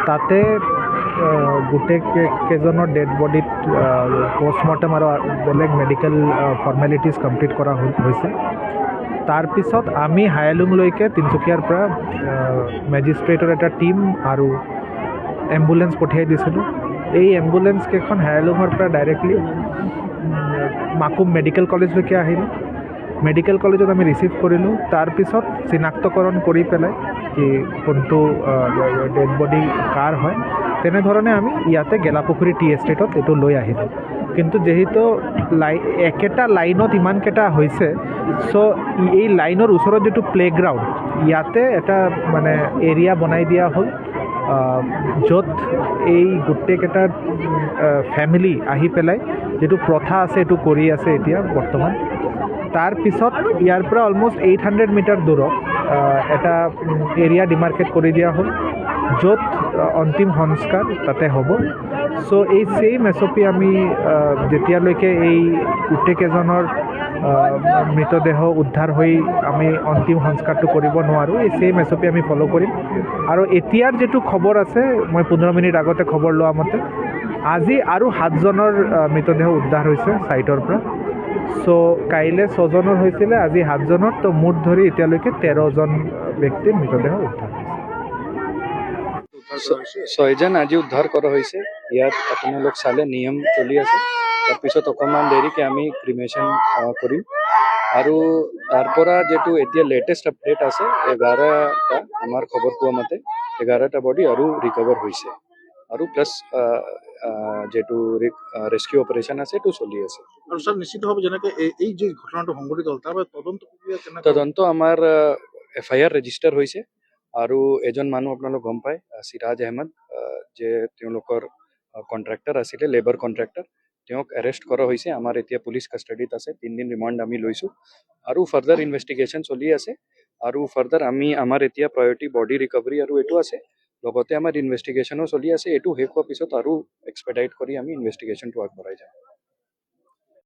তাতে গোটেই কেইজনৰ ডেড বডিত পষ্টমৰ্টেম আৰু বেলেগ মেডিকেল ফৰ্মেলিটিজ কমপ্লিট কৰা হৈছে। তাৰপিছত আমি হায়ালুংলৈকে তিনিচুকীয়াৰ পৰা মেজিষ্ট্ৰেটৰ এটা টীম আৰু এম্বুলেঞ্চ পঠিয়াই দিছিলোঁ। এই এম্বুলেঞ্চ কেইখন হায়ালুঙৰ পৰা ডাইৰেক্টলি মাকুম মেডিকেল কলেজলৈকে আহিলোঁ। মেডিকেল কলেজত আমি ৰিচিভ কৰিলোঁ। তাৰপিছত চিনাক্তকৰণ কৰি পেলাই কি কোনটো ডেড বডি কাৰ হয় তেনেধৰণে আমি ইয়াতে গেলাপুখুৰী টি এষ্টেটত এইটো লৈ আহিলোঁ। কিন্তু যিহেতু একেটা লাইনত ইমানকেইটা হৈছে, চ' এই লাইনৰ ওচৰত যিটো প্লেগ্ৰাউণ্ড ইয়াতে এটা মানে এৰিয়া বনাই দিয়া হ'ল, য'ত এই গোটেইকেইটা ফেমিলি আহি পেলাই যিটো প্ৰথা আছে এইটো কৰি আছে এতিয়া বৰ্তমান। তাৰপিছত ইয়াৰ পৰা অলমষ্ট 800 মিটাৰ দূৰত এটা এৰিয়া ডিমাৰ্কেট কৰি দিয়া হ'ল, য'ত অন্তিম সংস্কাৰ তাতে হ'ব। চ' এই ছেইম এছঅ'পি আমি যেতিয়ালৈকে এই গোটেইকেইজনৰ মৃতদেহ উদ্ধাৰ হৈ আমি অন্তিম সংস্কাৰটো কৰিব নোৱাৰোঁ, এই ছেইম এছঅ'পি আমি ফ'ল' কৰিম। আৰু এতিয়াৰ যিটো খবৰ আছে, মই 15 মিনিট আগতে খবৰ লোৱা মতে আজি আৰু 7জনৰ মৃতদেহ উদ্ধাৰ হৈছে ছাইটৰ পৰা। চ' কাইলৈ 6জনৰ হৈছিলে, আজি 7জনৰ, তো মুঠ ধৰি এতিয়ালৈকে 13জন ব্যক্তিৰ মৃতদেহ উদ্ধাৰ হৈছে। 6জন আজি উদ্ধাৰ কৰা হৈছে। ইয়াত আপোনালোক চালে নিয়ম চলি আছে। তাৰপিছত অকণমান দেৰিকৈ আমি ক্ৰিমেশ্যন কৰিম। আৰু তাৰ পৰা যিটো এতিয়া লেটেষ্ট আপডেট আছে, 11টা আমাৰ খবৰ পোৱা মতে 11টা বডি আৰু ৰিকভাৰ হৈছে। আৰু প্লাছ যিটো ৰেস্কিউ অপাৰেশ্যন আছে এইটো চলি আছে। আৰু স্যাৰ নিশ্চিত হ'ব যেনেকৈ এই যে ঘটনাটো সংঘটিত হ'ল তাৰ তদন্ত আমাৰ FIR ৰেজিষ্টাৰ হৈছে। আৰু এজন মানুহ আপোনালোক গম পায়, চিৰাজ আহমেদ, যে তেওঁলোকৰ কণ্ট্ৰেক্টৰ আছিলে, লেবাৰ কণ্ট্ৰেক্টৰ, তেওঁক এৰেষ্ট কৰা হৈছে। আমাৰ এতিয়া পুলিচ কাষ্টাডিত আছে। 3 দিন ৰিমাণ্ড আমি লৈছোঁ আৰু ফাৰ্দাৰ ইনভেষ্টিগেশ্যন চলি আছে। আৰু ফাৰ্দাৰ আমাৰ এতিয়া প্ৰায়ৰিটি বডি ৰিকভাৰী আৰু এইটো আছে, লগতে আমাৰ ইনভেষ্টিগেশ্যনো চলি আছে। এইটো শেষ হোৱাৰ পিছত আৰু এক্সপেডাইট কৰি আমি ইনভেষ্টিগেশ্যনটো আগবঢ়াই যাম।